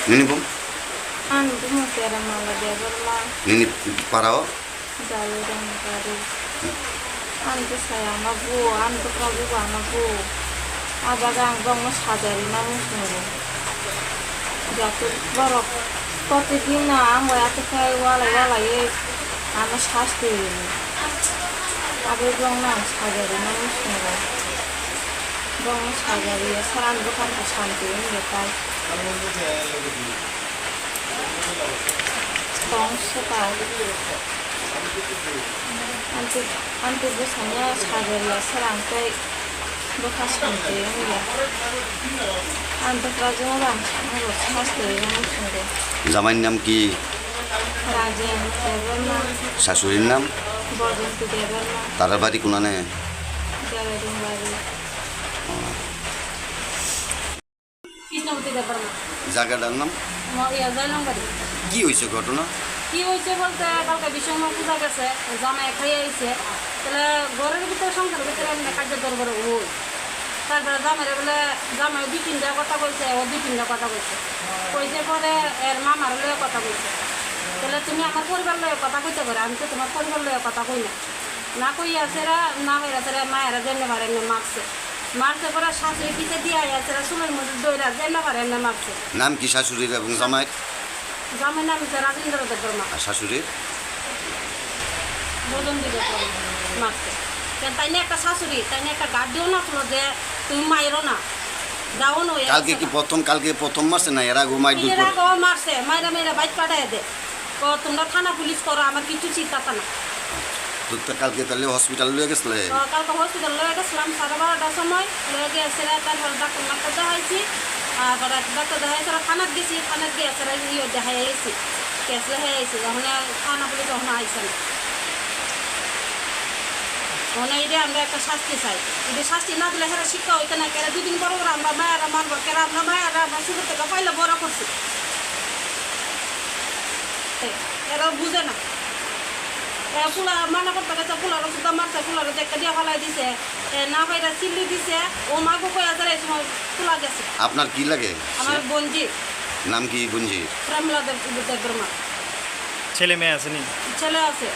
Ninipum? Ando mo kera mala debarma Nini parao? jaluran kari. Ando saya mabu, ando kabu mabu. Abagang bang mas hadari na musngo. Jatuh borok. প্রতিদিন না আমরা এত খাই ওয়ালাই আমার শাস্তি আগে বং না সাজারি না মুসলিম বং সাজারি সারান দোকানটা শান্তি বেকার bong sepa anti busanya sagari serangkai bekas kanti ya anti rajin orang harus pasti yang sudah জামাইয়ের নাম কি? rajin debarma শাশুড়ির নাম? bojong tu debarma তার বাড়ি কোনানে? jalan baru কৃষ্ণপতি দেববর্মা জায়গাটার নাম? জয়লং বাড়ি। কি হয়েছে ঘটনা? কি হয়েছে বলতে কালকে বিশ্বকর্মা পূজা গেছে জামাই খাইয়ে আইছে তাহলে ঘরের ভিতরে সংসারের ভিতরে এমনি কার্য দরবার হই তারপরে জামাইরে বলে জামাই 2-3টা কথা কইছে ও 2-3টা কথা কইছে কইছে পরে এর মামার লয়ে কথা কইছে তাহলে তুমি আমার পরিবার লয়ে কথা কইতে পারো আমি তো তোমার পরিবার লয়ে কথা কই না কই আসেরা না হইরাছেরা মায়েরা জেনে পারে এমনি মারছে পরে শাশুড়ি পিছে দিয়ে আসেরা সুমের মধ্যে দইরা জেনে পারে এমনি মারছে। নাম কি শাশুড়ির এবং জামাইয়ের? জামাই নাম হচ্ছে রাজেন্দ্র দেববর্মা আর শাশুড়ির? বদন দিকে মারছে তাই না একটা শাশুড়ি তাই না একটা গার্ডিও না ছিল যে তুমি মাইরো না যাও না কালকে প্রথম মারছে না এরা ঘুমাই দুই এর আগে মারছে মাইরা মাইরা বাইক পাঠায় দে তোমরা থানা পুলিশ করো আমার কিছু চিন্তা না তো কালকে তাহলে হসপিটাল লয়ে গেছিলে? কালকে হসপিটাল লয়ে গেছিলাম 12:30টার সময় লয়ে গিয়েছে তারপর ডাক্তার মাত্র দেখাইছি আর ডাক্তার দেখাইছে থানাত গেছি থানাত গিয়ে ইয়ে দেখাই আইছি কেস লেখাই আইছি যখন থানা পুলিশ তখন আইসে না মনে এটা আমরা একটা শাস্তি চাই যদি শাস্তি না দিলে হেরা শিক্ষা হইতে না কেরা 2 দিন পর আমরা মায়েরা মানবো কেরা আমরা মায়েরা আমরা শুরু থেকে পাইলে বড় করছি এরা বুঝে না ফুলা মানা করতে গেছে ফুলার ওষুধ মারছে ফুলার একটা দিয়ে ফেলাই দিছে না ভাইরা চিল্লি দিছে ও মাগো কয়ে আসলে এই সময় ফুলা গেছে। আপনার কি লাগে? আমার বঞ্জি নাম কি বঞ্জি? প্রেমলা দেববর্মা। ছেলে মেয়ে আসেনি? ছেলে আছে